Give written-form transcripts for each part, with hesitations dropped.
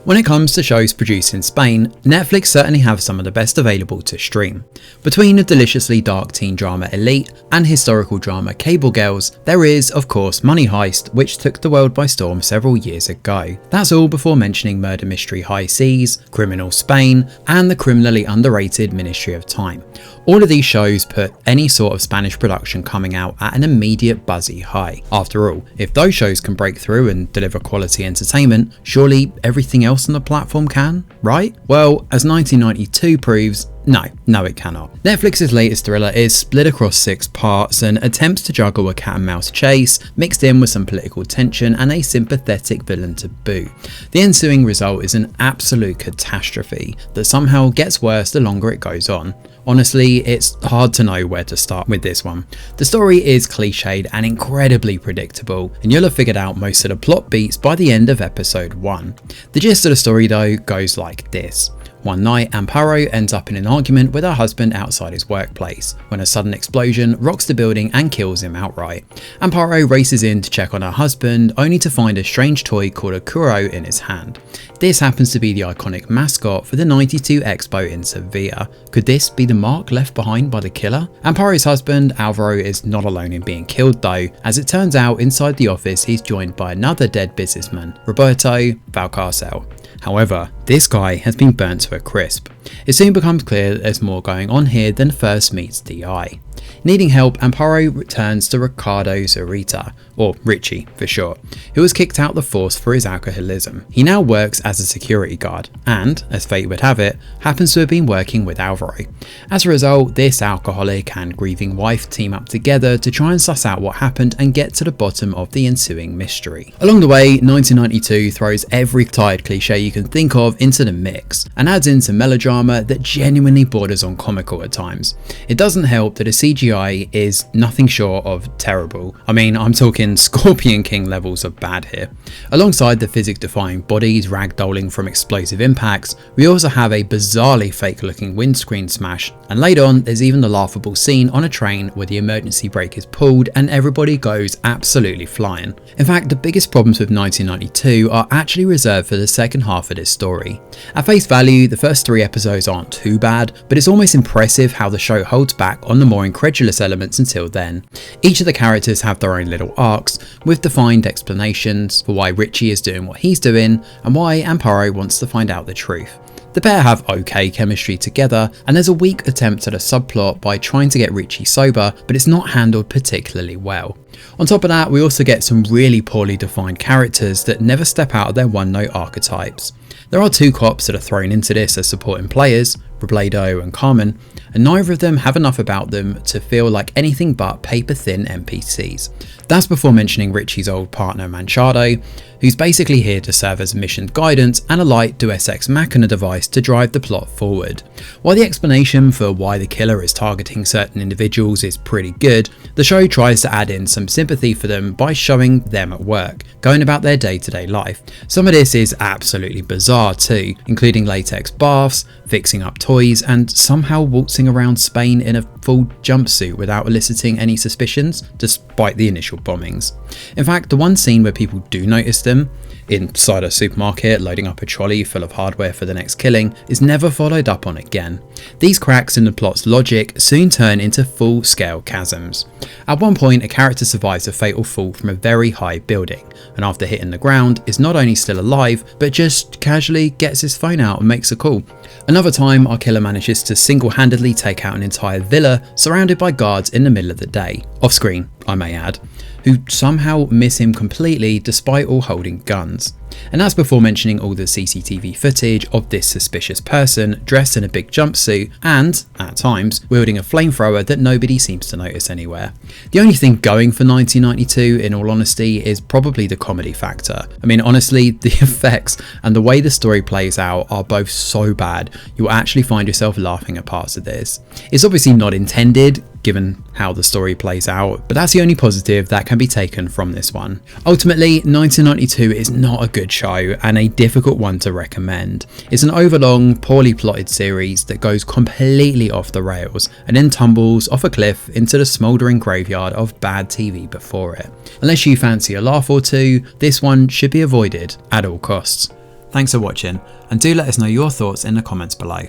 When it comes to shows produced in Spain, Netflix certainly have some of the best available to stream. Between the deliciously dark teen drama Elite and historical drama Cable Girls, there is, of course, Money Heist, which took the world by storm several years ago. That's all before mentioning Murder Mystery High Seas, Criminal Spain, and the criminally underrated Ministry of Time. All of these shows put any sort of Spanish production coming out at an immediate buzzy high. After all, if those shows can break through and deliver quality entertainment, surely everything else on the platform can, right? Well, as 1992 proves, no it cannot. Netflix's latest thriller is split across 6 parts and attempts to juggle a cat and mouse chase, mixed in with some political tension and a sympathetic villain to boot. The ensuing result is an absolute catastrophe that somehow gets worse the longer it goes on. Honestly, it's hard to know where to start with this one. The story is cliched and incredibly predictable, and you'll have figured out most of the plot beats by the end of episode 1. The gist of the story though goes like this. One night, Amparo ends up in an argument with her husband outside his workplace, when a sudden explosion rocks the building and kills him outright. Amparo races in to check on her husband, only to find a strange toy called a Kuro in his hand. This happens to be the iconic mascot for the 92 Expo in Sevilla. Could this be the mark left behind by the killer? Amparo's husband, Alvaro, is not alone in being killed though, as it turns out inside the office he's joined by another dead businessman, Roberto Valcarcel. However, this guy has been burnt to a crisp. It soon becomes clear that there's more going on here than first meets the eye. Needing help, Amparo returns to Ricardo Zurita, or Richie for short, who was kicked out the force for his alcoholism. He now works as a security guard and, as fate would have it, happens to have been working with Alvaro. As a result, this alcoholic and grieving wife team up together to try and suss out what happened and get to the bottom of the ensuing mystery. Along the way, 1992 throws every tired cliche you can think of into the mix and adds in some melodrama that genuinely borders on comical at times. It doesn't help that the CGI is nothing short of terrible. I mean, I'm talking Scorpion King levels of bad here. Alongside the physics-defying bodies ragdolling from explosive impacts, we also have a bizarrely fake-looking windscreen smash, and later on there's even the laughable scene on a train where the emergency brake is pulled and everybody goes absolutely flying. In fact, the biggest problems with 1992 are actually reserved for the second half of this story. At face value, the first 3 episodes aren't too bad, but it's almost impressive how the show holds back on the more incredulous elements until then. Each of the characters have their own little arcs, with defined explanations for why Richie is doing what he's doing and why Amparo wants to find out the truth. The pair have okay chemistry together, and there's a weak attempt at a subplot by trying to get Richie sober, but it's not handled particularly well. On top of that, we also get some really poorly defined characters that never step out of their one-note archetypes. There are 2 cops that are thrown into this as supporting players, Robledo and Carmen, and neither of them have enough about them to feel like anything but paper-thin NPCs. That's before mentioning Richie's old partner Machado, who's basically here to serve as mission guidance and a light Deus Ex Machina device to drive the plot forward. While the explanation for why the killer is targeting certain individuals is pretty good, the show tries to add in some sympathy for them by showing them at work, going about their day-to-day life. Some of this is absolutely bizarre too, including latex baths, fixing up toys, and somehow waltzing around Spain in a full jumpsuit without eliciting any suspicions, despite the initial bombings. In fact, the one scene where people do notice them, inside a supermarket loading up a trolley full of hardware for the next killing, is never followed up on again. These cracks in the plot's logic soon turn into full-scale chasms. At one point, a character survives a fatal fall from a very high building, and after hitting the ground is not only still alive, but just casually gets his phone out and makes a call. Another time, our killer manages to single-handedly take out an entire villa surrounded by guards in the middle of the day, off-screen, I may add, who somehow miss him completely despite all holding guns. And that's before mentioning all the CCTV footage of this suspicious person dressed in a big jumpsuit and, at times, wielding a flamethrower that nobody seems to notice anywhere. The only thing going for 1992, in all honesty, is probably the comedy factor. I mean, honestly, the effects and the way the story plays out are both so bad, you'll actually find yourself laughing at parts of this. It's obviously not intended, given how the story plays out, but that's the only positive that can be taken from this one. Ultimately, 1992 is not a good show and a difficult one to recommend. It's an overlong, poorly plotted series that goes completely off the rails and then tumbles off a cliff into the smouldering graveyard of bad TV before it. Unless you fancy a laugh or two, this one should be avoided at all costs. Thanks for watching, and do let us know your thoughts in the comments below.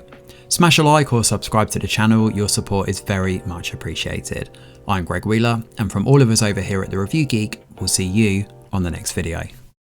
Smash a like or subscribe to the channel, your support is very much appreciated. I'm Greg Wheeler, and from all of us over here at The Review Geek, we'll see you on the next video.